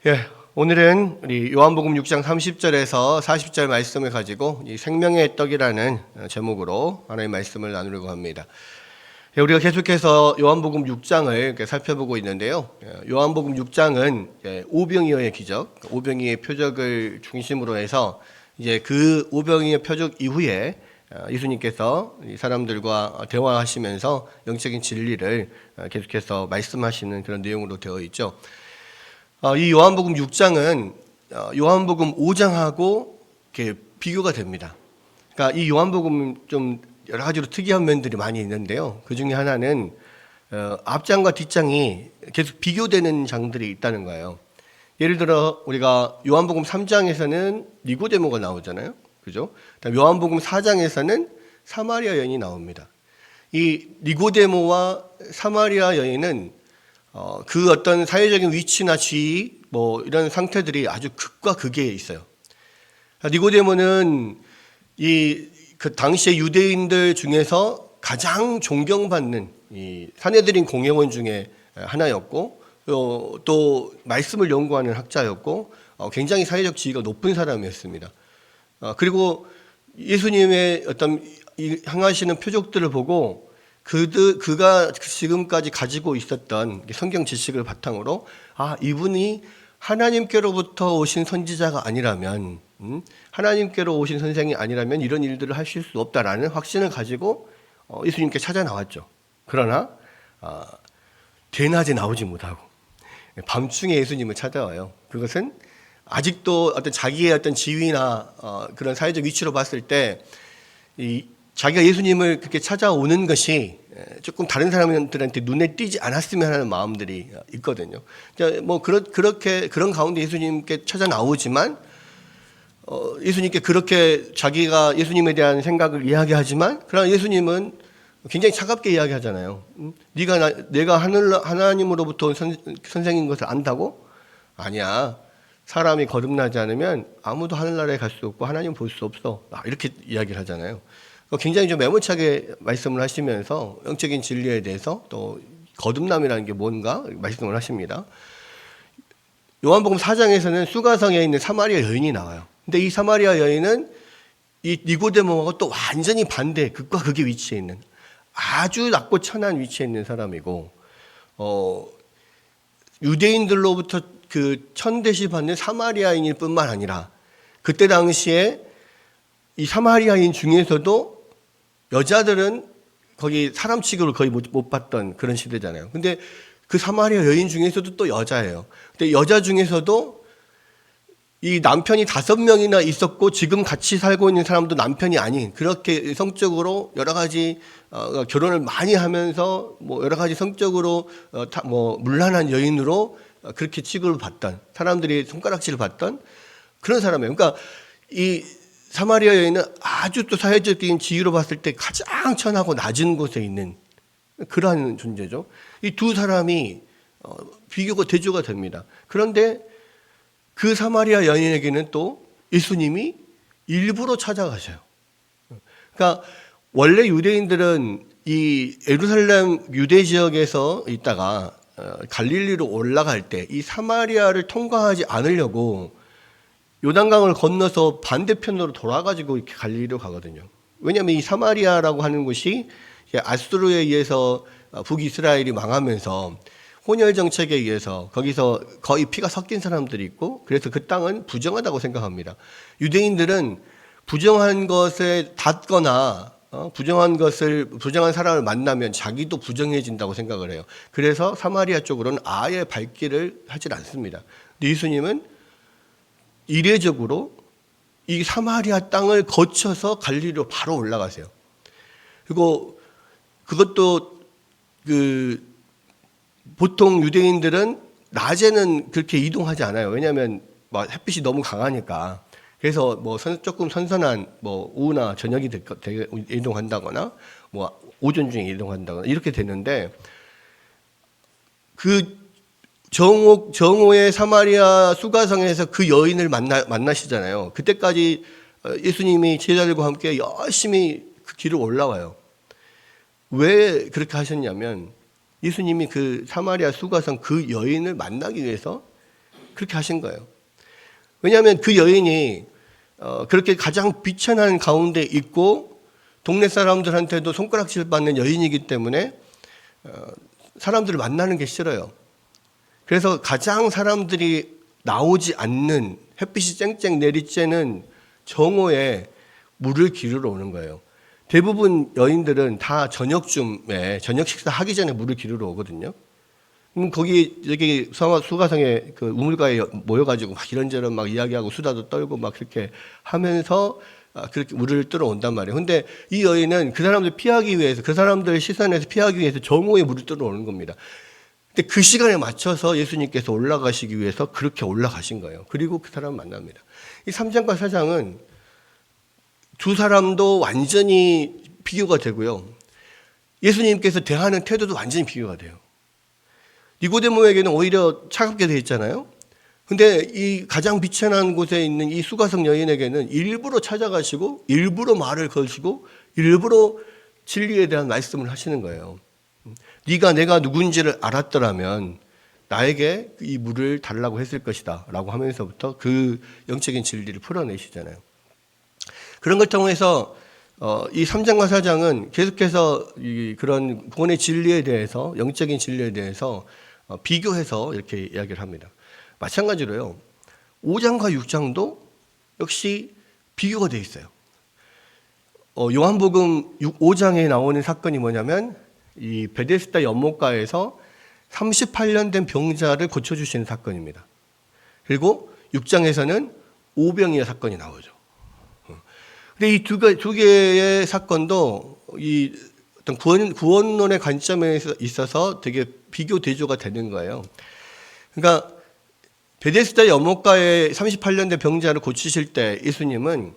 예, 오늘은 우리 요한복음 6장 30절에서 40절 말씀을 가지고 이 생명의 떡이라는 제목으로 하나님의 말씀을 나누려고 합니다. 예, 우리가 계속해서 요한복음 6장을 이렇게 살펴보고 있는데요. 요한복음 6장은 오병이어의 기적, 오병이의 표적을 중심으로 해서 이제 그 오병이의 표적 이후에 예수님께서 이 사람들과 대화하시면서 영적인 진리를 계속해서 말씀하시는 그런 내용으로 되어 있죠. 이 요한복음 6장은 요한복음 5장하고 이렇게 비교가 됩니다. 그러니까 이 요한복음 좀 여러 가지로 특이한 면들이 많이 있는데요. 그 중에 하나는 앞장과 뒷장이 계속 비교되는 장들이 있다는 거예요. 예를 들어 우리가 요한복음 3장에서는 니고데모가 나오잖아요. 그죠? 요한복음 4장에서는 사마리아 여인이 나옵니다. 이 니고데모와 사마리아 여인은 그 어떤 사회적인 위치나 지위 뭐 이런 상태들이 아주 극과 극에 있어요. 니고데모는 그 당시의 유대인들 중에서 가장 존경받는 이 산헤드린 공회원 중에 하나였고 또 말씀을 연구하는 학자였고 굉장히 사회적 지위가 높은 사람이었습니다. 그리고 예수님의 어떤 행하시는 표적들을 보고 그가 지금까지 가지고 있었던 성경 지식을 바탕으로 이분이 하나님께로부터 오신 선지자가 아니라면 하나님께로 오신 선생이 아니라면 이런 일들을 하실 수 없다라는 확신을 가지고 예수님께 찾아 나왔죠. 그러나 대낮에 나오지 못하고 밤중에 예수님을 찾아와요. 그것은 아직도 어떤 자기의 어떤 지위나 그런 사회적 위치로 봤을 때 자기가 예수님을 그렇게 찾아오는 것이 조금 다른 사람들한테 눈에 띄지 않았으면 하는 마음들이 있거든요. 뭐 그렇게 그런 가운데 예수님께 찾아 나오지만 예수님께 그렇게 자기가 예수님에 대한 생각을 이야기하지만 그러나 예수님은 굉장히 차갑게 이야기하잖아요. 내가 하나님으로부터 온 선생인 것을 안다고? 아니야. 사람이 거듭나지 않으면 아무도 하늘나라에 갈 수 없고 하나님 볼 수 없어. 이렇게 이야기를 하잖아요. 굉장히 좀 매몰차게 말씀을 하시면서 영적인 진리에 대해서 또 거듭남이라는 게 뭔가 말씀을 하십니다. 요한복음 4장에서는 수가성에 있는 사마리아 여인이 나와요. 근데 이 사마리아 여인은 이 니고데모하고 또 완전히 반대, 극과 극의 위치에 있는 아주 낮고 천한 위치에 있는 사람이고, 유대인들로부터 그 천대시 받는 사마리아인일 뿐만 아니라 그때 당시에 이 사마리아인 중에서도 여자들은 거기 사람 취급을 거의 못 받던 그런 시대잖아요. 근데 그 사마리아 여인 중에서도 또 여자예요. 근데 여자 중에서도 이 남편이 5명이나 있었고 지금 같이 살고 있는 사람도 남편이 아닌 그렇게 성적으로 여러 가지 결혼을 많이 하면서 뭐 여러 가지 성적으로 뭐 문란한 여인으로 그렇게 취급을 받던 사람들이 손가락질을 받던 그런 사람이에요. 그러니까 이 사마리아 여인은 아주 또 사회적인 지위로 봤을 때 가장 천하고 낮은 곳에 있는 그러한 존재죠. 이 두 사람이 비교가 대조가 됩니다. 그런데 그 사마리아 여인에게는 또 예수님이 일부러 찾아가셔요. 그러니까 원래 유대인들은 이 예루살렘 유대 지역에서 있다가 갈릴리로 올라갈 때 이 사마리아를 통과하지 않으려고 요단강을 건너서 반대편으로 돌아가지고 이렇게 갈릴리로 가거든요. 왜냐하면 이 사마리아라고 하는 곳이 아수르에 의해서 북이스라엘이 망하면서 혼혈 정책에 의해서 거기서 거의 피가 섞인 사람들이 있고 그래서 그 땅은 부정하다고 생각합니다. 유대인들은 부정한 것에 닿거나 부정한 사람을 만나면 자기도 부정해진다고 생각을 해요. 그래서 사마리아 쪽으로는 아예 발길을 하질 않습니다. 근데 예수님은 이례적으로 이 사마리아 땅을 거쳐서 갈릴리로 바로 올라가세요. 그리고 그것도 보통 유대인들은 낮에는 그렇게 이동하지 않아요. 왜냐하면 햇빛이 너무 강하니까. 그래서 조금 선선한 오후나 저녁이 이동한다거나 오전 중에 이동한다거나 이렇게 되는데 그 정오의 사마리아 수가성에서 그 여인을 만나시잖아요. 그때까지 예수님이 제자들과 함께 열심히 그 길을 올라와요. 왜 그렇게 하셨냐면 예수님이 그 사마리아 수가성 그 여인을 만나기 위해서 그렇게 하신 거예요. 왜냐하면 그 여인이 그렇게 가장 비천한 가운데 있고 동네 사람들한테도 손가락질 받는 여인이기 때문에 사람들을 만나는 게 싫어요. 그래서 가장 사람들이 나오지 않는 햇빛이 쨍쨍 내리쬐는 정오에 물을 기르러 오는 거예요. 대부분 여인들은 다 저녁쯤에 저녁 식사하기 전에 물을 기르러 오거든요. 거기 여기 수가성에 그 우물가에 모여가지고 막 이런저런 막 이야기하고 수다도 떨고 막 그렇게 하면서 그렇게 물을 뜨러 온단 말이에요. 근데 이 여인은 그 사람들 피하기 위해서 그 사람들 시선에서 피하기 위해서 정오에 물을 뜨러 오는 겁니다. 근데 그 시간에 맞춰서 예수님께서 올라가시기 위해서 그렇게 올라가신 거예요. 그리고 그 사람을 만납니다. 이 3장과 4장은 두 사람도 완전히 비교가 되고요. 예수님께서 대하는 태도도 완전히 비교가 돼요. 니고데모에게는 오히려 차갑게 되어 있잖아요. 근데 이 가장 비천한 곳에 있는 이 수가성 여인에게는 일부러 찾아가시고 일부러 말을 걸시고 일부러 진리에 대한 말씀을 하시는 거예요. 네가 내가 누군지를 알았더라면 나에게 이 물을 달라고 했을 것이다 라고 하면서부터 그 영적인 진리를 풀어내시잖아요. 그런 걸 통해서 이 3장과 4장은 계속해서 그런 구원의 진리에 대해서 영적인 진리에 대해서 비교해서 이렇게 이야기를 합니다. 마찬가지로요. 5장과 6장도 역시 비교가 되어 있어요. 요한복음 5장에 나오는 사건이 뭐냐면 이 베데스다 연못가에서 38년 된 병자를 고쳐주시는 사건입니다. 그리고 6장에서는 오병이어 사건이 나오죠. 근데 이 두 개의 사건도 이 어떤 구원론의 관점에 있어서 되게 비교 대조가 되는 거예요. 그러니까 베데스다 연못가에 38년 된 병자를 고치실 때 예수님은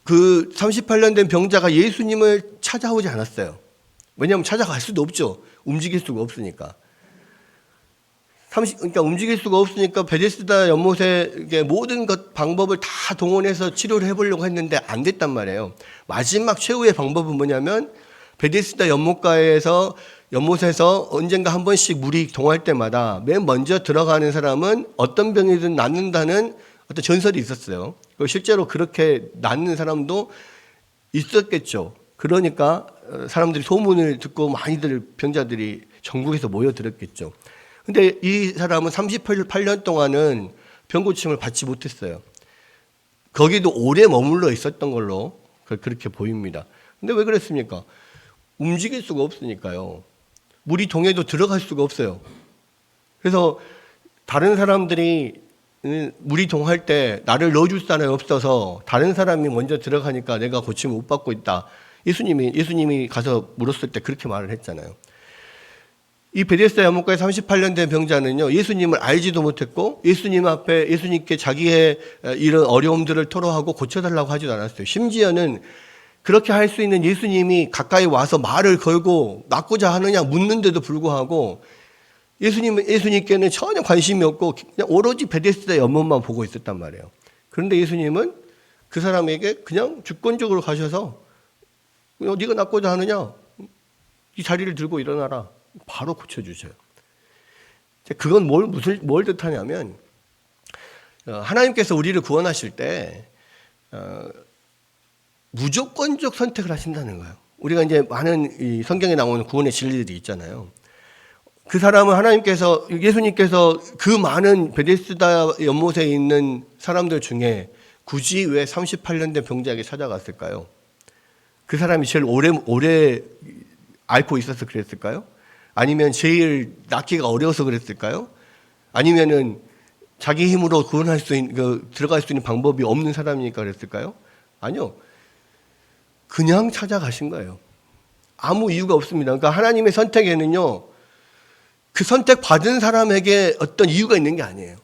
그 38년 된 병자가 예수님을 찾아오지 않았어요. 왜냐하면 찾아갈 수도 없죠. 움직일 수가 없으니까. 그러니까 움직일 수가 없으니까 베데스다 연못에 모든 방법을 다 동원해서 치료를 해보려고 했는데 안 됐단 말이에요. 마지막 최후의 방법은 뭐냐면 베데스다 연못에서 언젠가 한 번씩 물이 동할 때마다 맨 먼저 들어가는 사람은 어떤 병이든 낫는다는 어떤 전설이 있었어요. 실제로 그렇게 낫는 사람도 있었겠죠. 그러니까 사람들이 소문을 듣고 많이들 병자들이 전국에서 모여들었겠죠. 근데 이 사람은 38년 동안은 병 고침을 받지 못했어요. 거기도 오래 머물러 있었던 걸로 그렇게 보입니다. 근데 왜 그랬습니까? 움직일 수가 없으니까요. 물이 동해도 들어갈 수가 없어요. 그래서 다른 사람들이 물이 동할 때 나를 넣어줄 사람이 없어서 다른 사람이 먼저 들어가니까 내가 고침을 못 받고 있다. 예수님이 가서 물었을 때 그렇게 말을 했잖아요. 이 베데스다 연못가에 38년 된 병자는요, 예수님을 알지도 못했고, 예수님 앞에 예수님께 자기의 이런 어려움들을 토로하고 고쳐달라고 하지도 않았어요. 심지어는 그렇게 할 수 있는 예수님이 가까이 와서 말을 걸고 낫고자 하느냐 묻는데도 불구하고 예수님께는 전혀 관심이 없고 그냥 오로지 베데스다 연못만 보고 있었단 말이에요. 그런데 예수님은 그 사람에게 그냥 주권적으로 가셔서 네가 낫고자 하느냐? 이 자리를 들고 일어나라. 바로 고쳐주셔요. 그건 뭘 뜻하냐면 하나님께서 우리를 구원하실 때 무조건적 선택을 하신다는 거예요. 우리가 이제 많은 이 성경에 나오는 구원의 진리들이 있잖아요. 그 사람은 예수님께서 그 많은 베데스다 연못에 있는 사람들 중에 굳이 왜 38년 된 병자에게 찾아갔을까요? 그 사람이 제일 오래 앓고 있어서 그랬을까요? 아니면 제일 낫기가 어려워서 그랬을까요? 아니면은 자기 힘으로 구원할 수 있는, 들어갈 수 있는 방법이 없는 사람이니까 그랬을까요? 아니요. 그냥 찾아가신 거예요. 아무 이유가 없습니다. 그러니까 하나님의 선택에는요, 그 선택 받은 사람에게 어떤 이유가 있는 게 아니에요.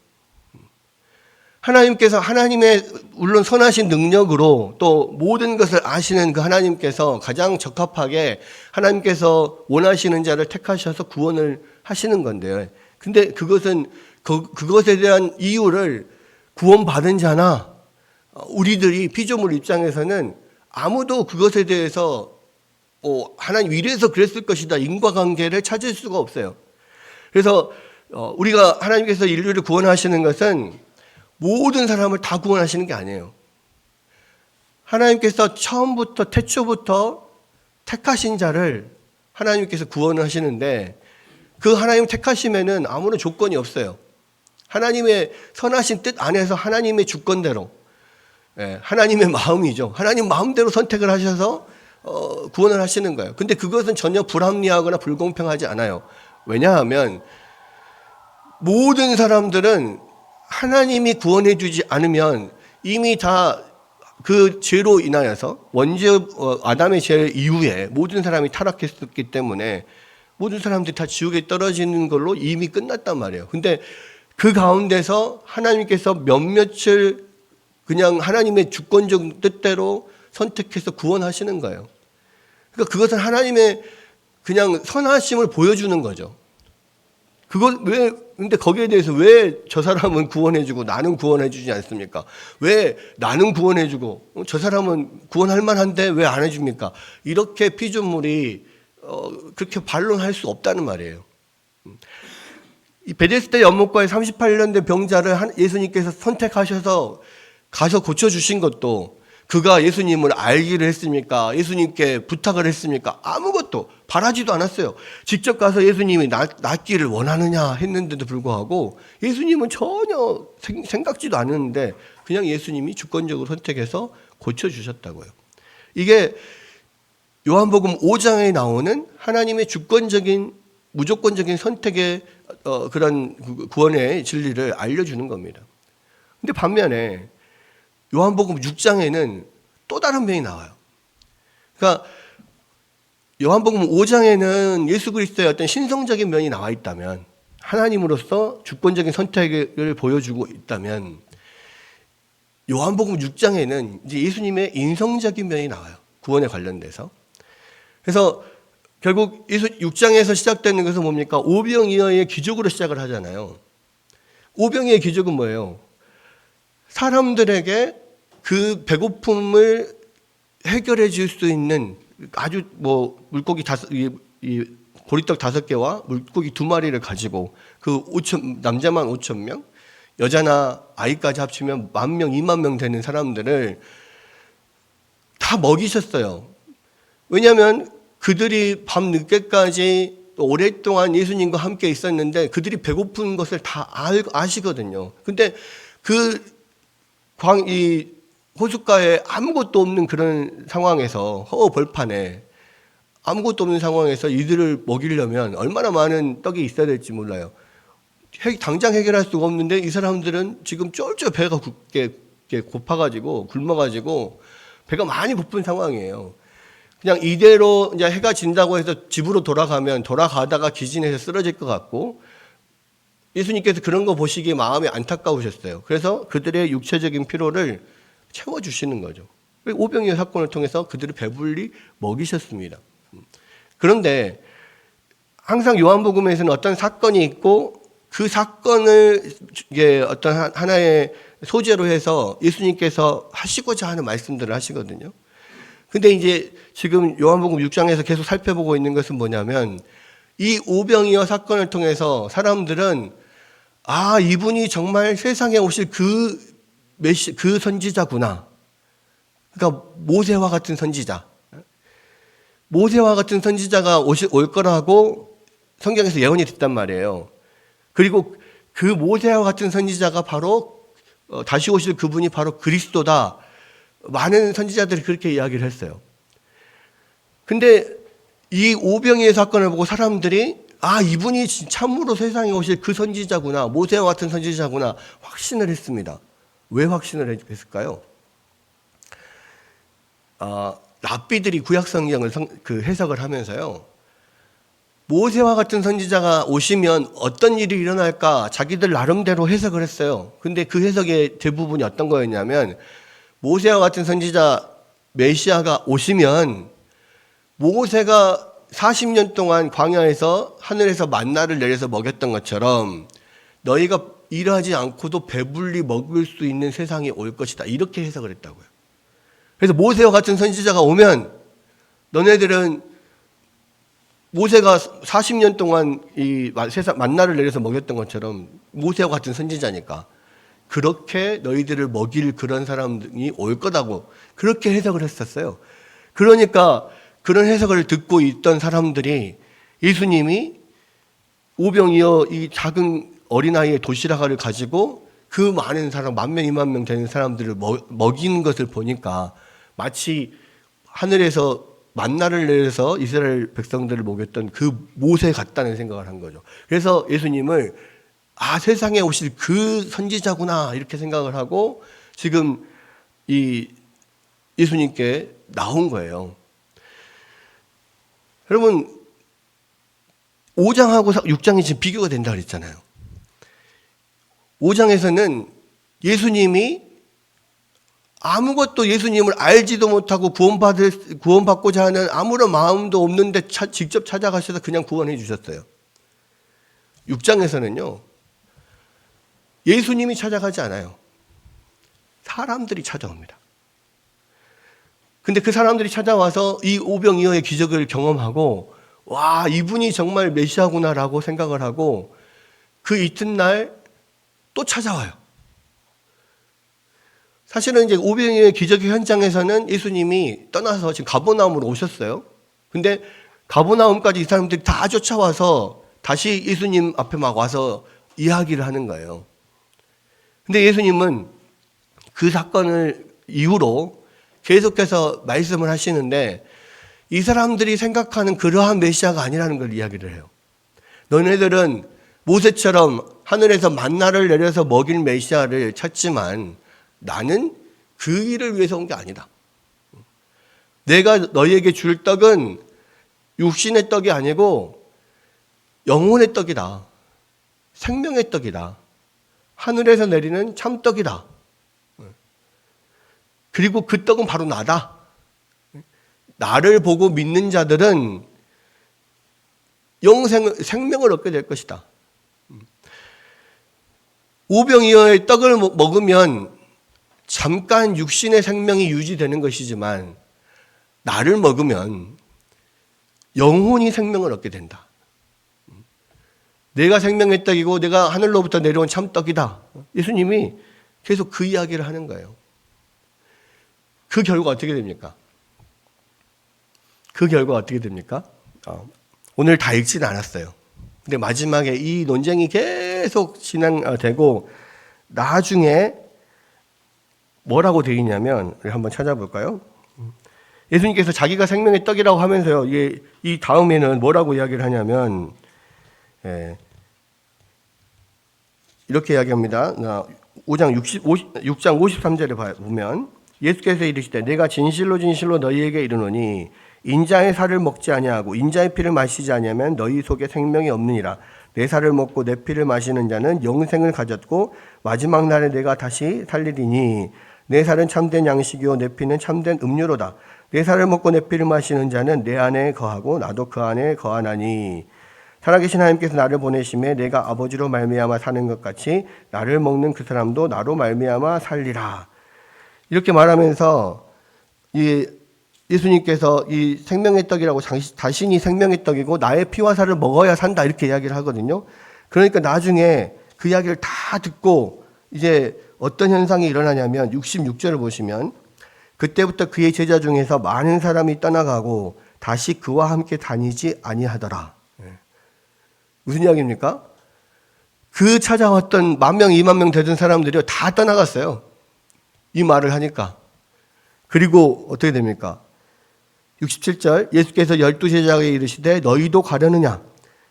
하나님께서 하나님의 물론 선하신 능력으로 또 모든 것을 아시는 그 하나님께서 가장 적합하게 하나님께서 원하시는 자를 택하셔서 구원을 하시는 건데요. 근데 그것에 대한 이유를 구원받은 자나 우리들이 피조물 입장에서는 아무도 그것에 대해서 하나님 이래서 그랬을 것이다 인과관계를 찾을 수가 없어요. 그래서 우리가 하나님께서 인류를 구원하시는 것은 모든 사람을 다 구원하시는 게 아니에요. 하나님께서 처음부터 태초부터 택하신 자를 하나님께서 구원을 하시는데 그 하나님 택하심에는 아무런 조건이 없어요. 하나님의 선하신 뜻 안에서 하나님의 주권대로, 하나님의 마음이죠. 하나님 마음대로 선택을 하셔서 구원을 하시는 거예요. 근데 그것은 전혀 불합리하거나 불공평하지 않아요. 왜냐하면 모든 사람들은 하나님이 구원해 주지 않으면 이미 다 그 죄로 인하여서 아담의 죄 이후에 모든 사람이 타락했었기 때문에 모든 사람들이 다 지옥에 떨어지는 걸로 이미 끝났단 말이에요. 근데 그 가운데서 하나님께서 몇몇을 그냥 하나님의 주권적 뜻대로 선택해서 구원하시는 거예요. 그러니까 그것은 하나님의 그냥 선하심을 보여주는 거죠. 근데 거기에 대해서 왜 저 사람은 구원해주고 나는 구원해주지 않습니까? 왜 나는 구원해주고 저 사람은 구원할 만한데 왜 안 해줍니까? 이렇게 피조물이 그렇게 반론할 수 없다는 말이에요. 이 베데스다 연못가에 38년 된 병자를 예수님께서 선택하셔서 가서 고쳐주신 것도 그가 예수님을 알기를 했습니까? 예수님께 부탁을 했습니까? 아무것도 바라지도 않았어요. 직접 가서 예수님이 낫기를 원하느냐 했는데도 불구하고 예수님은 전혀 생각지도 않았는데 그냥 예수님이 주권적으로 선택해서 고쳐주셨다고요. 이게 요한복음 5장에 나오는 하나님의 주권적인 무조건적인 선택의 그런 구원의 진리를 알려주는 겁니다. 근데 반면에 요한복음 6장에는 또 다른 면이 나와요. 그러니까 요한복음 5장에는 예수 그리스도의 어떤 신성적인 면이 나와 있다면, 하나님으로서 주권적인 선택을 보여주고 있다면, 요한복음 6장에는 이제 예수님의 인성적인 면이 나와요. 구원에 관련돼서. 그래서 결국 6장에서 시작되는 것은 뭡니까? 오병이어의 기적으로 시작을 하잖아요. 오병이어의 기적은 뭐예요? 사람들에게 그 배고픔을 해결해 줄 수 있는 아주 물고기 보리떡 5개와 물고기 2마리를 가지고 그 남자만 5,000명, 여자나 아이까지 합치면 10,000명, 20,000명 되는 사람들을 다 먹이셨어요. 왜냐하면 그들이 밤 늦게까지 오랫동안 예수님과 함께 있었는데 그들이 배고픈 것을 다 아시거든요. 근데 이 호숫가에 아무것도 없는 그런 상황에서, 허허벌판에 아무것도 없는 상황에서 이들을 먹이려면 얼마나 많은 떡이 있어야 될지 몰라요. 당장 해결할 수가 없는데 이 사람들은 지금 쫄쫄 배가 고파가지고 굶어가지고 배가 많이 고픈 상황이에요. 그냥 이대로 이제 해가 진다고 해서 집으로 돌아가다가 기진해서 쓰러질 것 같고, 예수님께서 그런 거 보시기에 마음이 안타까우셨어요. 그래서 그들의 육체적인 피로를 채워주시는 거죠. 오병이어 사건을 통해서 그들을 배불리 먹이셨습니다. 그런데 항상 요한복음에서는 어떤 사건이 있고 그 사건을 이게 어떤 하나의 소재로 해서 예수님께서 하시고자 하는 말씀들을 하시거든요. 근데 이제 지금 요한복음 6장에서 계속 살펴보고 있는 것은 뭐냐면, 이 오병이어 사건을 통해서 사람들은 이분이 정말 세상에 오실 그 선지자구나. 그러니까 모세와 같은 선지자. 모세와 같은 선지자가 올 거라고 성경에서 예언이 됐단 말이에요. 그리고 그 모세와 같은 선지자가 바로 다시 오실 그분이 바로 그리스도다. 많은 선지자들이 그렇게 이야기를 했어요. 근데 이 오병이어 사건을 보고 사람들이 이분이 참으로 세상에 오실 그 선지자구나, 모세와 같은 선지자구나 확신을 했습니다. 왜 확신을 했을까요? 랍비들이 구약성경을 해석을 하면서요, 모세와 같은 선지자가 오시면 어떤 일이 일어날까 자기들 나름대로 해석을 했어요. 근데 그 해석의 대부분이 어떤 거였냐면, 모세와 같은 선지자 메시아가 오시면 모세가 40년 동안 광야에서 하늘에서 만나를 내려서 먹였던 것처럼 너희가 일하지 않고도 배불리 먹을 수 있는 세상이 올 것이다. 이렇게 해석을 했다고요. 그래서 모세와 같은 선지자가 오면 너네들은 모세가 40년 동안 이 세상 만나를 내려서 먹였던 것처럼 모세와 같은 선지자니까 그렇게 너희들을 먹일 그런 사람이 올 거다고 그렇게 해석을 했었어요. 그러니까 그런 해석을 듣고 있던 사람들이 예수님이 오병이어 이 작은 어린아이의 도시락을 가지고 그 많은 사람, 10,000명, 20,000명 되는 사람들을 먹이는 것을 보니까 마치 하늘에서 만나를 내려서 이스라엘 백성들을 먹였던 그 모세 같다는 생각을 한 거죠. 그래서 예수님을 세상에 오실 그 선지자구나 이렇게 생각을 하고 지금 이 예수님께 나온 거예요. 여러분 5장하고 6장이 지금 비교가 된다 그랬잖아요. 5장에서는 예수님이 아무것도 예수님을 알지도 못하고 구원받고자 하는 아무런 마음도 없는데 직접 찾아가셔서 그냥 구원해 주셨어요. 6장에서는요. 예수님이 찾아가지 않아요. 사람들이 찾아옵니다. 근데 그 사람들이 찾아와서 이 오병이어의 기적을 경험하고 와, 이분이 정말 메시아구나라고 생각을 하고 그 이튿날 또 찾아와요. 사실은 이제 오병이어의 기적의 현장에서는 예수님이 떠나서 지금 가버나움으로 오셨어요. 근데 가버나움까지 이 사람들이 다 쫓아와서 다시 예수님 앞에 막 와서 이야기를 하는 거예요. 근데 예수님은 그 사건을 이후로 계속해서 말씀을 하시는데 이 사람들이 생각하는 그러한 메시아가 아니라는 걸 이야기를 해요. 너네들은 모세처럼 하늘에서 만나를 내려서 먹일 메시아를 찾지만 나는 그 일을 위해서 온 게 아니다. 내가 너희에게 줄 떡은 육신의 떡이 아니고 영혼의 떡이다. 생명의 떡이다. 하늘에서 내리는 참떡이다. 그리고 그 떡은 바로 나다. 나를 보고 믿는 자들은 생명을 얻게 될 것이다. 오병이어의 떡을 먹으면 잠깐 육신의 생명이 유지되는 것이지만 나를 먹으면 영혼이 생명을 얻게 된다. 내가 생명의 떡이고 내가 하늘로부터 내려온 참떡이다. 예수님이 계속 그 이야기를 하는 거예요. 그 결과 어떻게 됩니까? 오늘 다 읽지는 않았어요. 근데 마지막에 이 논쟁이 계속 진행되고 나중에 뭐라고 되어 있냐면 한번 찾아볼까요? 예수님께서 자기가 생명의 떡이라고 하면서요. 이 다음에는 뭐라고 이야기를 하냐면 이렇게 이야기합니다. 6장 53절에 보면 예수께서 이르시되 내가 진실로 진실로 너희에게 이르노니 인자의 살을 먹지 아니하고 인자의 피를 마시지 아니하면 너희 속에 생명이 없느니라. 내 살을 먹고 내 피를 마시는 자는 영생을 가졌고 마지막 날에 내가 다시 살리리니 내 살은 참된 양식이요 내 피는 참된 음료로다. 내 살을 먹고 내 피를 마시는 자는 내 안에 거하고 나도 그 안에 거하나니 살아계신 하나님께서 나를 보내심에 내가 아버지로 말미암아 사는 것 같이 나를 먹는 그 사람도 나로 말미암아 살리라. 이렇게 말하면서 예수님께서 이 생명의 떡이라고 자신이 생명의 떡이고 나의 피와 살을 먹어야 산다 이렇게 이야기를 하거든요. 그러니까 나중에 그 이야기를 다 듣고 이제 어떤 현상이 일어나냐면 66절을 보시면 그때부터 그의 제자 중에서 많은 사람이 떠나가고 다시 그와 함께 다니지 아니하더라. 무슨 이야기입니까? 그 찾아왔던 10,000명, 20,000명 되던 사람들이 다 떠나갔어요. 이 말을 하니까. 그리고 어떻게 됩니까? 67절 예수께서 12제자에게 이르시되 너희도 가려느냐?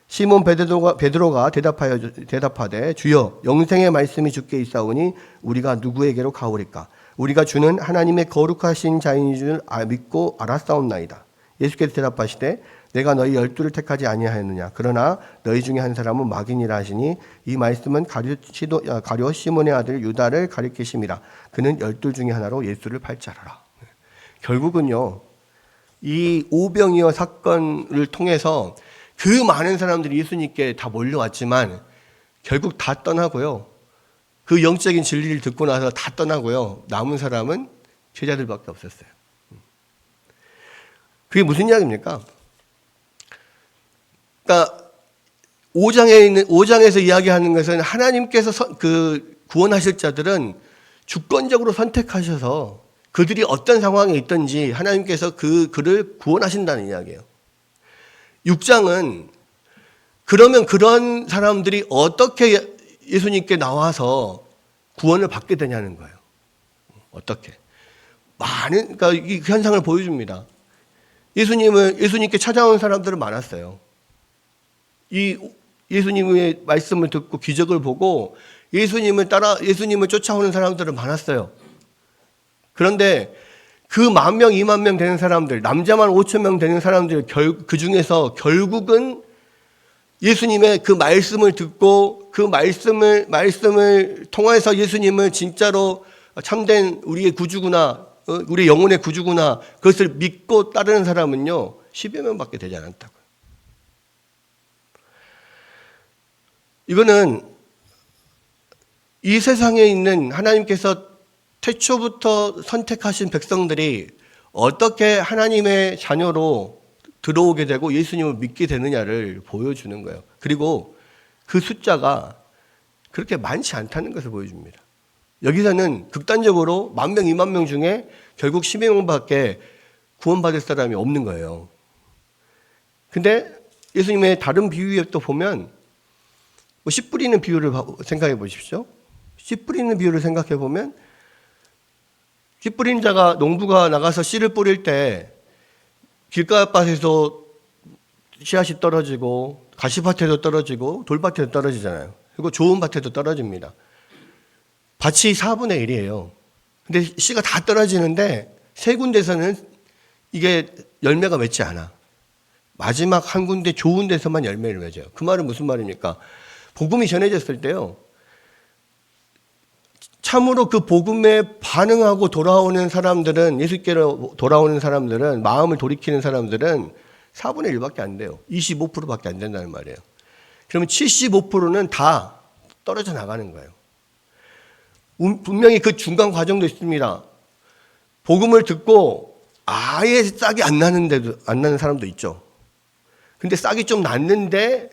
시몬 베드로가 대답하되 주여 영생의 말씀이 주께 있사오니 우리가 누구에게로 가오리까? 우리가 주는 하나님의 거룩하신 자인 줄 믿고 알았사옵나이다. 예수께서 대답하시되 내가 너희 12를 택하지 아니하였느냐? 그러나 너희 중에 한 사람은 마귀니라 하시니 이 말씀은 가룟 시몬의 아들 유다를 가리키심이라. 그는 12 중에 하나로 예수를 팔자라라. 결국은요. 이 오병이어 사건을 통해서 그 많은 사람들이 예수님께 다 몰려왔지만 결국 다 떠나고요. 그 영적인 진리를 듣고 나서 다 떠나고요. 남은 사람은 제자들밖에 없었어요. 그게 무슨 이야기입니까? 그러니까 5장에서 이야기하는 것은 하나님께서 구원하실 자들은 주권적으로 선택하셔서 그들이 어떤 상황에 있든지 하나님께서 그를 구원하신다는 이야기예요. 6장은 그러면 그런 사람들이 어떻게 예수님께 나와서 구원을 받게 되냐는 거예요. 어떻게? 그러니까 이 현상을 보여줍니다. 예수님께 찾아온 사람들은 많았어요. 이 예수님의 말씀을 듣고 기적을 보고 예수님을 쫓아오는 사람들은 많았어요. 그런데 그 10,000명, 20,000명 되는 사람들, 남자만 5,000명 되는 사람들, 그 중에서 결국은 예수님의 그 말씀을 듣고 그 말씀을 통해서 예수님을 진짜로 참된 우리의 구주구나, 우리 영혼의 구주구나, 그것을 믿고 따르는 사람은요, 10여 명밖에 되지 않았다고요. 이거는 이 세상에 있는 하나님께서 태초부터 선택하신 백성들이 어떻게 하나님의 자녀로 들어오게 되고 예수님을 믿게 되느냐를 보여주는 거예요. 그리고 그 숫자가 그렇게 많지 않다는 것을 보여줍니다. 여기서는 극단적으로 10,000명, 20,000명 중에 결국 12명밖에 구원받을 사람이 없는 거예요. 근데 예수님의 다른 비유에 또 보면 씨 뿌리는 비유를 생각해 보십시오. 씨 뿌리는 비유를 생각해 보면 씨 뿌리는 자가 농부가 나가서 씨를 뿌릴 때 길가밭에서 씨앗이 떨어지고 가시밭에도 떨어지고 돌밭에도 떨어지잖아요. 그리고 좋은 밭에도 떨어집니다. 밭이 4분의 1이에요. 근데 씨가 다 떨어지는데 세 군데서는 이게 열매가 맺지 않아. 마지막 한 군데 좋은 데서만 열매를 맺어요. 그 말은 무슨 말입니까? 복음이 전해졌을 때요, 참으로 그 복음에 반응하고 돌아오는 사람들은, 예수께로 돌아오는 사람들은, 마음을 돌이키는 사람들은 4분의 1밖에 안 돼요. 25%밖에 안 된다는 말이에요. 그러면 75%는 다 떨어져 나가는 거예요. 분명히 그 중간 과정도 있습니다. 복음을 듣고 아예 싹이 안 나는 사람도 있죠. 근데 싹이 좀 났는데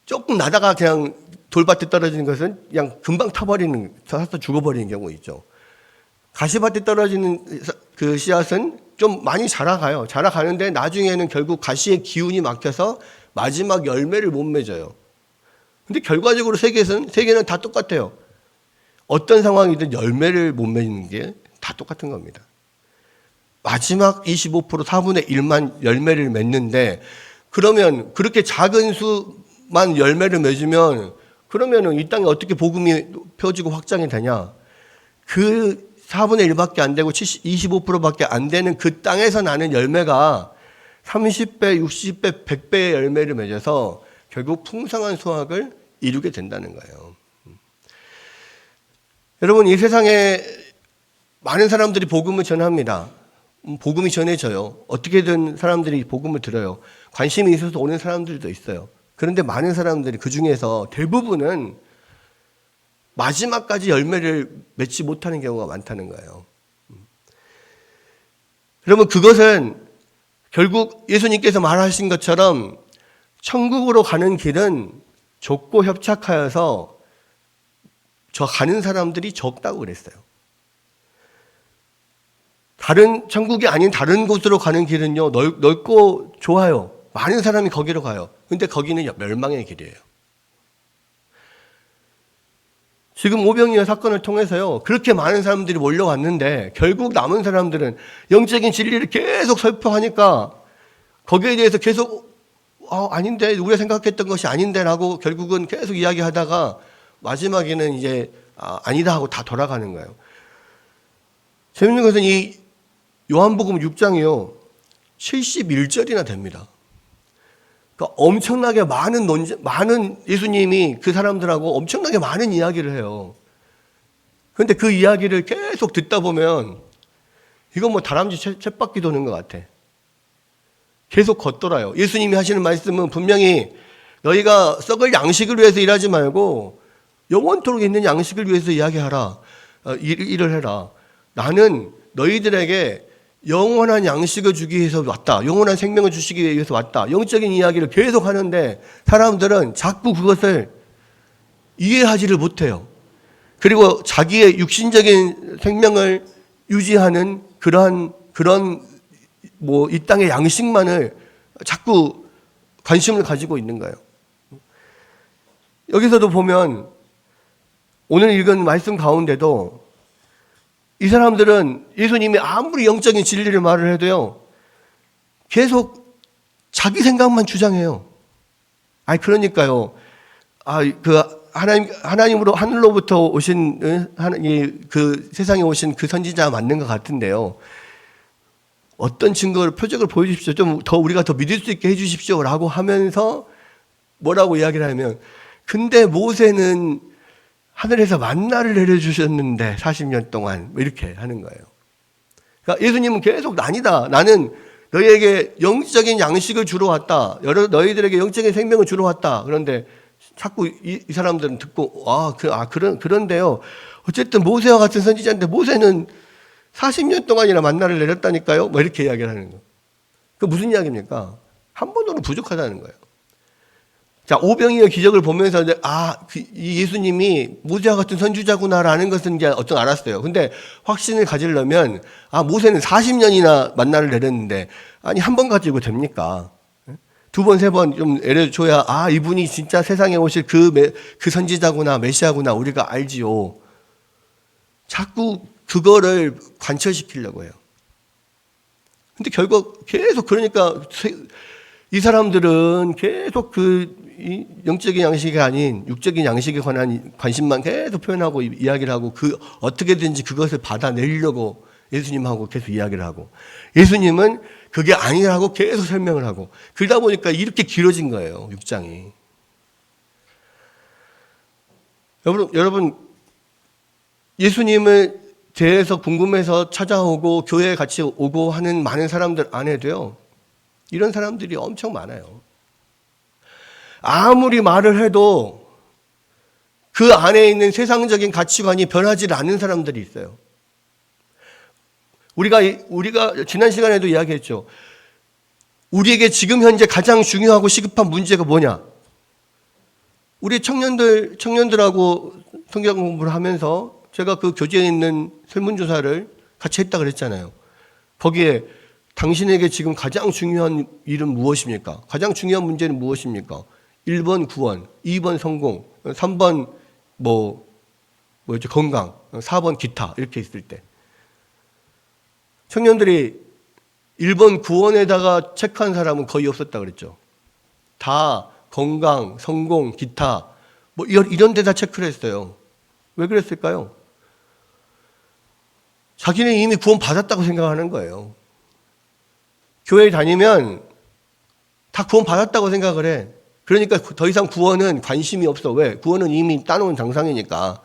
조금 나다가 그냥 돌밭에 떨어지는 것은 그냥 금방 타서 죽어버리는 경우 있죠. 가시밭에 떨어지는 그 씨앗은 좀 많이 자라가요. 자라가는데 나중에는 결국 가시의 기운이 막혀서 마지막 열매를 못 맺어요. 근데 결과적으로 세계는 다 똑같아요. 어떤 상황이든 열매를 못 맺는 게 다 똑같은 겁니다. 마지막 25% 4분의 1만 열매를 맺는데, 그러면 그렇게 작은 수만 열매를 맺으면 그러면은 이 땅에 어떻게 복음이 펴지고 확장이 되냐? 그 4분의 1밖에 안 되고 25%밖에 안 되는 그 땅에서 나는 열매가 30배, 60배, 100배의 열매를 맺어서 결국 풍성한 수확을 이루게 된다는 거예요. 여러분, 이 세상에 많은 사람들이 복음을 전합니다. 복음이 전해져요. 어떻게든 사람들이 복음을 들어요. 관심이 있어서 오는 사람들도 있어요. 그런데 많은 사람들이, 그 중에서 대부분은 마지막까지 열매를 맺지 못하는 경우가 많다는 거예요. 여러분, 그것은 결국 예수님께서 말하신 것처럼 천국으로 가는 길은 좁고 협착하여서 저 가는 사람들이 적다고 그랬어요. 천국이 아닌 다른 곳으로 가는 길은요, 넓고 좋아요. 많은 사람이 거기로 가요. 근데 거기는 멸망의 길이에요. 지금 오병이어 사건을 통해서요, 그렇게 많은 사람들이 몰려왔는데 결국 남은 사람들은 영적인 진리를 계속 설파하니까 거기에 대해서 계속 아닌데, 우리가 생각했던 것이 아닌데라고 결국은 계속 이야기하다가 마지막에는 이제 아니다 하고 다 돌아가는 거예요. 재밌는 것은 이 요한복음 6장이요 71절이나 됩니다. 그러니까 엄청나게 많은 예수님이 그 사람들하고 엄청나게 많은 이야기를 해요. 그런데 그 이야기를 계속 듣다 보면 이건 뭐 다람쥐 쳇바퀴 도는 것 같아. 계속 걷돌아요. 예수님이 하시는 말씀은 분명히 너희가 썩을 양식을 위해서 일하지 말고 영원토록 있는 양식을 위해서 이야기하라. 일을 해라. 나는 너희들에게 영원한 양식을 주기 위해서 왔다. 영원한 생명을 주시기 위해서 왔다. 영적인 이야기를 계속 하는데 사람들은 자꾸 그것을 이해하지를 못해요. 그리고 자기의 육신적인 생명을 유지하는 그런 이 땅의 양식만을 자꾸 관심을 가지고 있는 거예요. 여기서도 보면 오늘 읽은 말씀 가운데도 이 사람들은 예수님이 아무리 영적인 진리를 말을 해도요, 계속 자기 생각만 주장해요. 그러니까요. 하나님으로 하늘로부터 오신 그 세상에 오신 그 선지자 맞는 것 같은데요. 어떤 증거를 표적을 보여주십시오. 좀 더 우리가 더 믿을 수 있게 해주십시오라고 하면서 뭐라고 이야기를 하면, 근데 모세는 하늘에서 만나를 내려주셨는데 40년 동안 이렇게 하는 거예요. 그러니까 예수님은 계속 아니다. 나는 너희에게 영적인 양식을 주러 왔다. 너희들에게 영적인 생명을 주러 왔다. 그런데 자꾸 이 사람들은 듣고 그런데요. 어쨌든 모세와 같은 선지자인데 모세는 40년 동안이나 만나를 내렸다니까요. 뭐 이렇게 이야기를 하는 거예요. 그 무슨 이야기입니까? 한 번으로 부족하다는 거예요. 자, 오병이어 기적을 보면서 이 예수님이 모세와 같은 선지자구나라는 것은 이제 어떤 알았어요. 근데 확신을 가지려면 모세는 40년이나 만나를 내렸는데 한 번 가지고 됩니까? 두 번, 세 번 좀 내려줘야 이분이 진짜 세상에 오실 그 선지자구나 메시아구나 우리가 알지요. 자꾸 그거를 관철시키려고 해요. 근데 결국 계속 그러니까 이 사람들은 계속 이 영적인 양식이 아닌 육적인 양식에 관한 관심만 계속 표현하고 이야기를 하고 어떻게든지 그것을 받아내려고 예수님하고 계속 이야기를 하고, 예수님은 그게 아니라고 계속 설명을 하고, 그러다 보니까 이렇게 길어진 거예요, 6장이. 여러분 예수님을 대해서 궁금해서 찾아오고 교회에 같이 오고 하는 많은 사람들 안에도요, 이런 사람들이 엄청 많아요. 아무리 말을 해도 그 안에 있는 세상적인 가치관이 변하지 않는 사람들이 있어요. 우리가 지난 시간에도 이야기했죠. 우리에게 지금 현재 가장 중요하고 시급한 문제가 뭐냐? 우리 청년들하고 성경 공부를 하면서 제가 그 교재에 있는 설문조사를 같이 했다 그랬잖아요. 거기에 당신에게 지금 가장 중요한 일은 무엇입니까? 가장 중요한 문제는 무엇입니까? 1번 구원, 2번 성공, 3번 건강, 4번 기타 이렇게 있을 때 청년들이 1번 구원에다가 체크한 사람은 거의 없었다 그랬죠. 다 건강, 성공, 기타 이런 데다 체크를 했어요. 왜 그랬을까요? 자기는 이미 구원 받았다고 생각하는 거예요. 교회에 다니면 다 구원 받았다고 생각을 해. 그러니까 더 이상 구원은 관심이 없어. 왜? 구원은 이미 따놓은 장상이니까.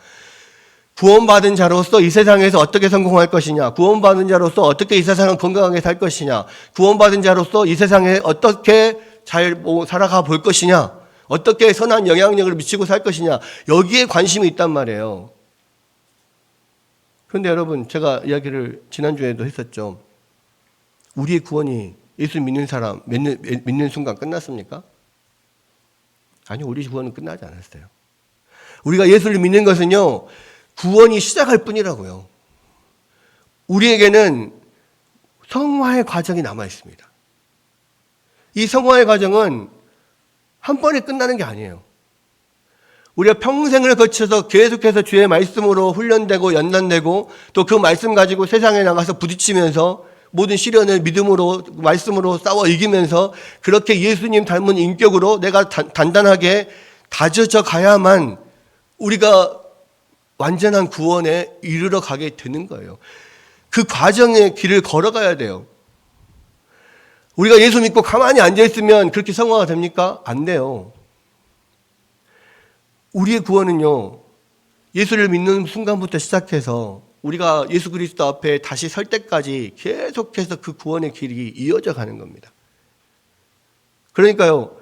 구원받은 자로서 이 세상에서 어떻게 성공할 것이냐, 구원받은 자로서 어떻게 이 세상을 건강하게 살 것이냐, 구원받은 자로서 이 세상에 어떻게 잘 살아가 볼 것이냐, 어떻게 선한 영향력을 미치고 살 것이냐, 여기에 관심이 있단 말이에요. 그런데 여러분, 제가 이야기를 지난주에도 했었죠. 우리의 구원이 예수 믿는 사람 믿는 순간 끝났습니까? 아니요, 우리 구원은 끝나지 않았어요. 우리가 예수를 믿는 것은요, 구원이 시작할 뿐이라고요. 우리에게는 성화의 과정이 남아 있습니다. 이 성화의 과정은 한 번에 끝나는 게 아니에요. 우리가 평생을 거쳐서 계속해서 주의 말씀으로 훈련되고 연단되고 또 그 말씀 가지고 세상에 나가서 부딪히면서 모든 시련을 믿음으로 말씀으로 싸워 이기면서 그렇게 예수님 닮은 인격으로 내가 단단하게 다져져 가야만 우리가 완전한 구원에 이르러 가게 되는 거예요. 그 과정의 길을 걸어가야 돼요. 우리가 예수 믿고 가만히 앉아있으면 그렇게 성화가 됩니까? 안 돼요. 우리의 구원은요, 예수를 믿는 순간부터 시작해서 우리가 예수 그리스도 앞에 다시 설 때까지 계속해서 그 구원의 길이 이어져 가는 겁니다. 그러니까요,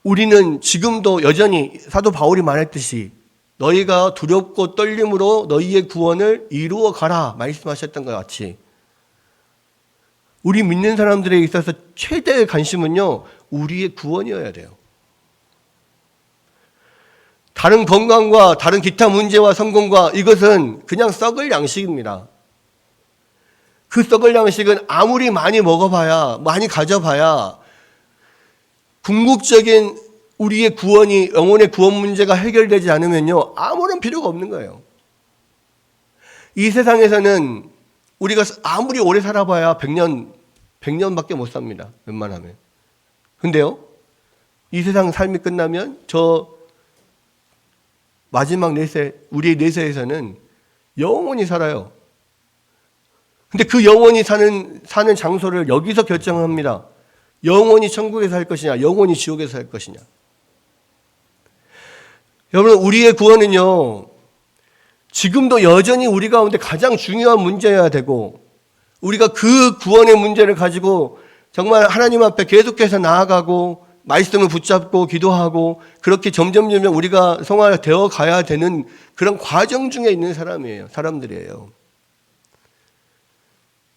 우리는 지금도 여전히 사도 바울이 말했듯이 너희가 두렵고 떨림으로 너희의 구원을 이루어 가라 말씀하셨던 것 같이 우리 믿는 사람들에 있어서 최대의 관심은요, 우리의 구원이어야 돼요. 다른 건강과 다른 기타 문제와 성공과 이것은 그냥 썩을 양식입니다. 그 썩을 양식은 아무리 많이 먹어봐야, 많이 가져봐야 궁극적인 우리의 구원이, 영혼의 구원 문제가 해결되지 않으면요, 아무런 필요가 없는 거예요. 이 세상에서는 우리가 아무리 오래 살아봐야 100년밖에 못 삽니다. 웬만하면. 근데요, 이 세상 삶이 끝나면 저 마지막 내세, 우리의 내세에서는 영원히 살아요. 근데 그 영원히 사는 장소를 여기서 결정합니다. 영원히 천국에서 살 것이냐, 영원히 지옥에서 살 것이냐. 여러분, 우리의 구원은요, 지금도 여전히 우리 가운데 가장 중요한 문제여야 되고, 우리가 그 구원의 문제를 가지고 정말 하나님 앞에 계속해서 나아가고, 말씀을 붙잡고 기도하고, 그렇게 점점 우리가 성화되어 가야 되는 그런 과정 중에 있는 사람들이에요.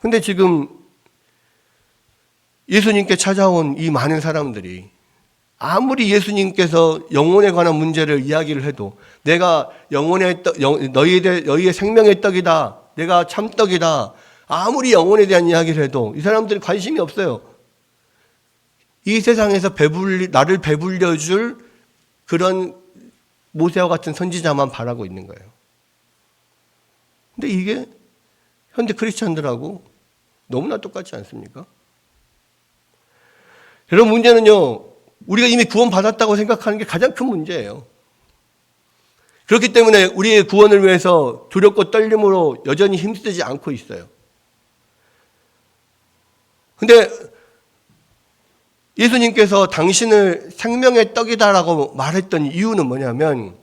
근데 지금 예수님께 찾아온 이 많은 사람들이 아무리 예수님께서 영혼에 관한 문제를 이야기를 해도, 내가 너희의 생명의 떡이다, 내가 참떡이다, 아무리 영혼에 대한 이야기를 해도 이 사람들이 관심이 없어요. 이 세상에서 나를 배불려 줄 그런 모세와 같은 선지자만 바라고 있는 거예요. 근데 이게 현대 크리스찬들하고 너무나 똑같지 않습니까? 여러분, 문제는요, 우리가 이미 구원받았다고 생각하는 게 가장 큰 문제예요. 그렇기 때문에 우리의 구원을 위해서 두렵고 떨림으로 여전히 힘쓰지 않고 있어요. 근데 예수님께서 당신을 생명의 떡이다라고 말했던 이유는 뭐냐면,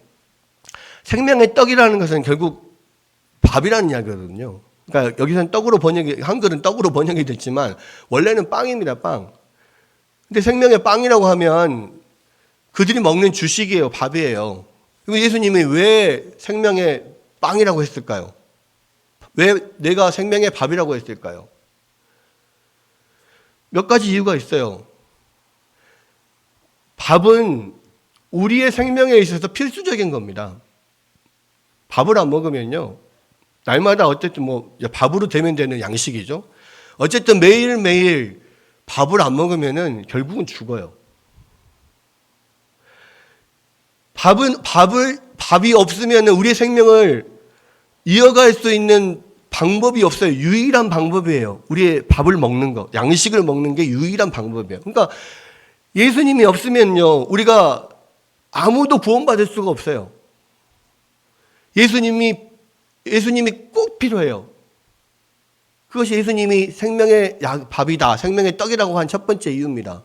생명의 떡이라는 것은 결국 밥이라는 이야기거든요. 그러니까 여기서는 한글은 떡으로 번역이 됐지만 원래는 빵입니다, 빵. 근데 생명의 빵이라고 하면 그들이 먹는 주식이에요, 밥이에요. 그리고 예수님이 왜 생명의 빵이라고 했을까요? 왜 내가 생명의 밥이라고 했을까요? 몇 가지 이유가 있어요. 밥은 우리의 생명에 있어서 필수적인 겁니다. 밥을 안 먹으면요, 날마다 어쨌든 밥으로 되면 되는 양식이죠. 어쨌든 매일매일 밥을 안 먹으면은 결국은 죽어요. 밥이 없으면 우리의 생명을 이어갈 수 있는 방법이 없어요. 유일한 방법이에요. 우리의 밥을 먹는 거, 양식을 먹는 게 유일한 방법이에요. 그러니까 예수님이 없으면요, 우리가 아무도 구원받을 수가 없어요. 예수님이 꼭 필요해요. 그것이 예수님이 생명의 밥이다, 생명의 떡이라고 한 첫 번째 이유입니다.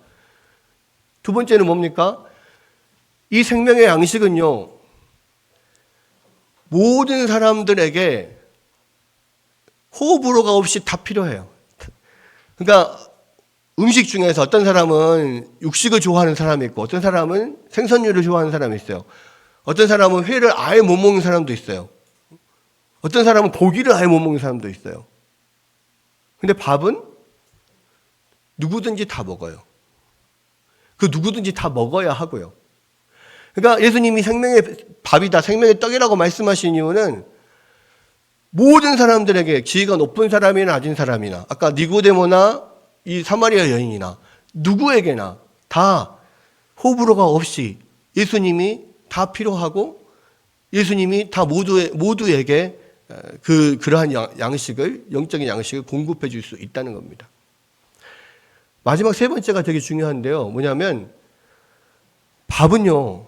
두 번째는 뭡니까? 이 생명의 양식은요, 모든 사람들에게 호불호가 없이 다 필요해요. 그러니까 음식 중에서 어떤 사람은 육식을 좋아하는 사람이 있고, 어떤 사람은 생선류를 좋아하는 사람이 있어요. 어떤 사람은 회를 아예 못 먹는 사람도 있어요. 어떤 사람은 고기를 아예 못 먹는 사람도 있어요. 근데 밥은 누구든지 다 먹어요. 그 누구든지 다 먹어야 하고요. 그러니까 예수님이 생명의 밥이다, 생명의 떡이라고 말씀하신 이유는 모든 사람들에게, 지위가 높은 사람이나 낮은 사람이나, 아까 니고데모나 이 사마리아 여인이나 누구에게나 다 호불호가 없이 예수님이 다 필요하고, 예수님이 다 모두에게 그러한 양식을, 영적인 양식을 공급해 줄 수 있다는 겁니다. 마지막 세 번째가 되게 중요한데요. 뭐냐면, 밥은요,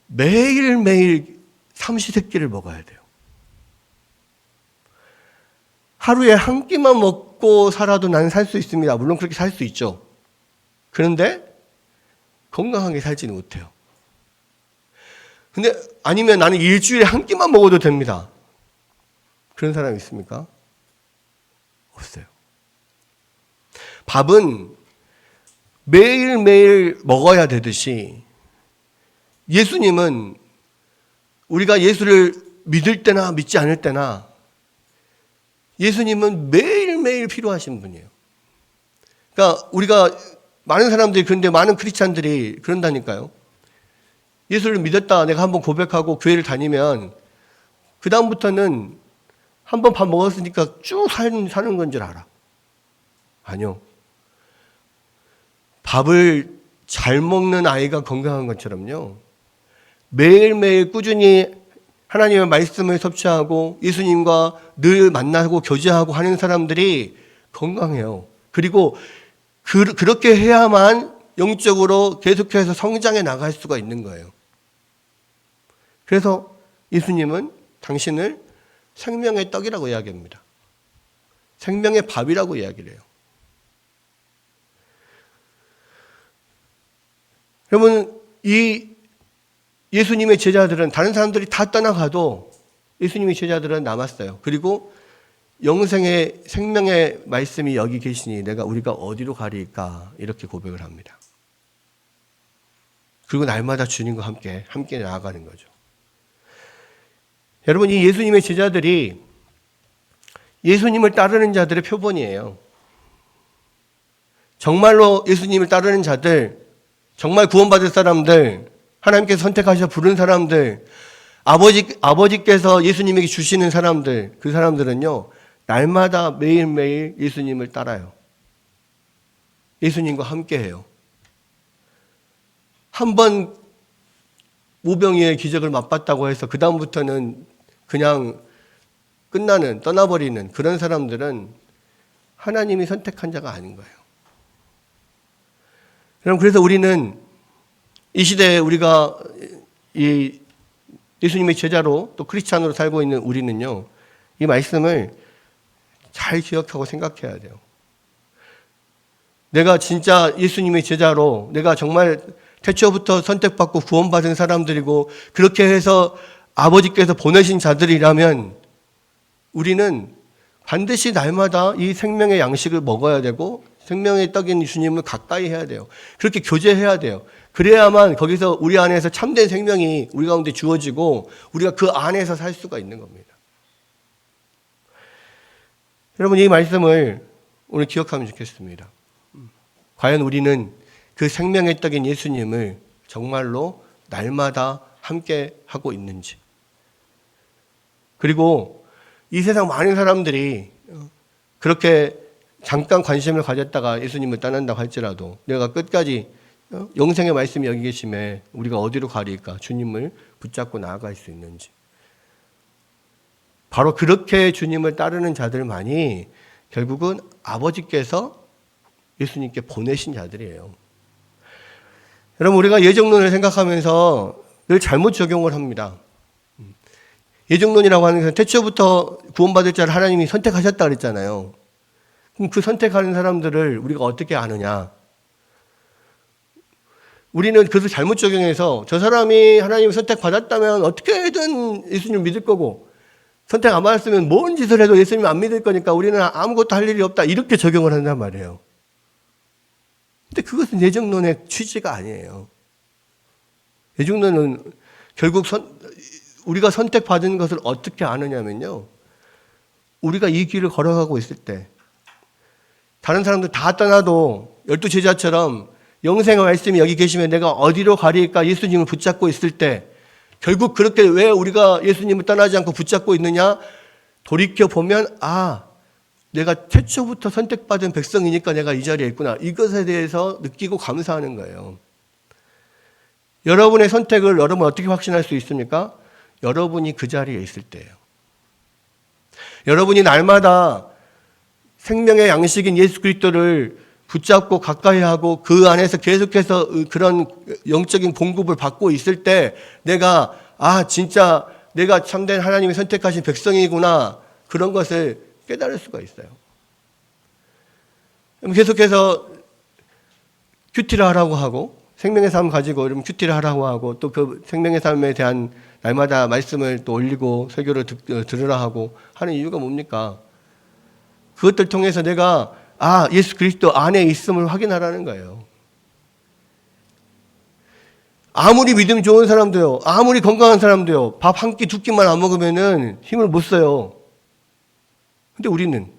매일매일 삼시세끼를 먹어야 돼요. 하루에 한 끼만 먹고 살아도 나는 살 수 있습니다. 물론 그렇게 살 수 있죠. 그런데 건강하게 살지는 못해요. 근데 아니면 나는 일주일에 한 끼만 먹어도 됩니다. 그런 사람 있습니까? 없어요. 밥은 매일매일 먹어야 되듯이, 예수님은 우리가 예수를 믿을 때나 믿지 않을 때나 예수님은 매일매일 매일매일 필요하신 분이에요. 그러니까 우리가 많은 사람들이 그런데 많은 크리스찬들이 그런다니까요. 예수를 믿었다 내가 한번 고백하고 교회를 다니면 그 다음부터는 한번 밥 먹었으니까 쭉 사는 건 줄 알아. 아니요. 밥을 잘 먹는 아이가 건강한 것처럼요. 매일매일 꾸준히 하나님의 말씀을 섭취하고 예수님과 늘 만나고 교제하고 하는 사람들이 건강해요. 그리고 그렇게 해야만 영적으로 계속해서 성장해 나갈 수가 있는 거예요. 그래서 예수님은 당신을 생명의 떡이라고 이야기합니다. 생명의 밥이라고 이야기를 해요. 여러분, 이 예수님의 제자들은 다른 사람들이 다 떠나가도 예수님의 제자들은 남았어요. 그리고 영생의 생명의 말씀이 여기 계시니 우리가 어디로 가리까 이렇게 고백을 합니다. 그리고 날마다 주님과 함께 나아가는 거죠. 여러분, 이 예수님의 제자들이 예수님을 따르는 자들의 표본이에요. 정말로 예수님을 따르는 자들, 정말 구원받을 사람들, 하나님께서 선택하셔 부른 사람들, 아버지께서 예수님에게 주시는 사람들, 그 사람들은요, 날마다 매일매일 예수님을 따라요. 예수님과 함께해요. 한번 오병이어의 기적을 맛봤다고 해서 그 다음부터는 그냥 떠나버리는 그런 사람들은 하나님이 선택한 자가 아닌 거예요. 여러분, 그래서 우리는 이 시대에 우리가 이 예수님의 제자로 또 크리스찬으로 살고 있는 우리는요, 이 말씀을 잘 기억하고 생각해야 돼요. 내가 진짜 예수님의 제자로 내가 정말 태초부터 선택받고 구원받은 사람들이고 그렇게 해서 아버지께서 보내신 자들이라면 우리는 반드시 날마다 이 생명의 양식을 먹어야 되고 생명의 떡인 주님을 가까이 해야 돼요. 그렇게 교제해야 돼요. 그래야만 거기서 우리 안에서 참된 생명이 우리 가운데 주어지고 우리가 그 안에서 살 수가 있는 겁니다. 여러분, 이 말씀을 오늘 기억하면 좋겠습니다. 과연 우리는 그 생명의 떡인 예수님을 정말로 날마다 함께 하고 있는지. 그리고 이 세상 많은 사람들이 그렇게 잠깐 관심을 가졌다가 예수님을 떠난다고 할지라도 내가 끝까지 영생의 말씀이 여기 계심에 우리가 어디로 가리까 주님을 붙잡고 나아갈 수 있는지. 바로 그렇게 주님을 따르는 자들만이 결국은 아버지께서 예수님께 보내신 자들이에요. 여러분, 우리가 예정론을 생각하면서 늘 잘못 적용을 합니다. 예정론이라고 하는 것은 태초부터 구원받을 자를 하나님이 선택하셨다 그랬잖아요. 그럼 그 선택하는 사람들을 우리가 어떻게 아느냐? 우리는 그것을 잘못 적용해서 저 사람이 하나님을 선택받았다면 어떻게든 예수님을 믿을 거고 선택 안 받았으면 뭔 짓을 해도 예수님 안 믿을 거니까 우리는 아무것도 할 일이 없다 이렇게 적용을 한단 말이에요. 근데 그것은 예정론의 취지가 아니에요. 예정론은 결국 우리가 선택받은 것을 어떻게 아느냐면요. 우리가 이 길을 걸어가고 있을 때 다른 사람들 다 떠나도 12제자처럼 영생의 말씀이 여기 계시면 내가 어디로 가리까 예수님을 붙잡고 있을 때 결국 그렇게 왜 우리가 예수님을 떠나지 않고 붙잡고 있느냐? 돌이켜보면 내가 태초부터 선택받은 백성이니까 내가 이 자리에 있구나. 이것에 대해서 느끼고 감사하는 거예요. 여러분의 선택을 여러분 어떻게 확신할 수 있습니까? 여러분이 그 자리에 있을 때예요. 여러분이 날마다 생명의 양식인 예수 그리스도를 붙잡고 가까이 하고 그 안에서 계속해서 그런 영적인 공급을 받고 있을 때 내가 진짜 내가 참된 하나님이 선택하신 백성이구나 그런 것을 깨달을 수가 있어요. 계속해서 큐티를 하라고 하고 생명의 삶 가지고 이러면 큐티를 하라고 하고 또 그 생명의 삶에 대한 날마다 말씀을 또 올리고 설교를 들으라 하고 하는 이유가 뭡니까? 그것들 통해서 내가 예수 그리스도 안에 있음을 확인하라는 거예요. 아무리 믿음 좋은 사람도요, 아무리 건강한 사람도요, 밥 한 끼 두 끼만 안 먹으면은 힘을 못 써요. 근데 우리는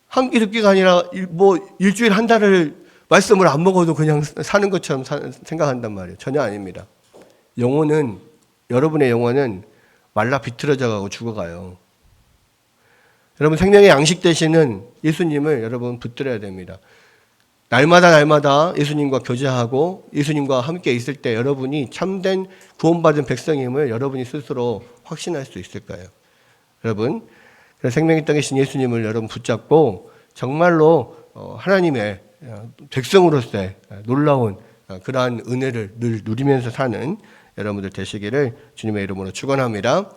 한 끼 두 끼가 아니라 뭐 일주일 한 달을 말씀을 안 먹어도 그냥 사는 것처럼 생각한단 말이에요. 전혀 아닙니다. 여러분의 영혼은 말라 비틀어져 가고 죽어가요. 여러분 생명의 양식 되시는 예수님을 여러분 붙들어야 됩니다. 날마다 예수님과 교제하고 예수님과 함께 있을 때 여러분이 참된 구원받은 백성임을 여러분이 스스로 확신할 수 있을까요? 여러분, 생명의 땅에 계신 예수님을 여러분 붙잡고 정말로 하나님의 백성으로서의 놀라운 그러한 은혜를 늘 누리면서 사는 여러분들 되시기를 주님의 이름으로 축원합니다.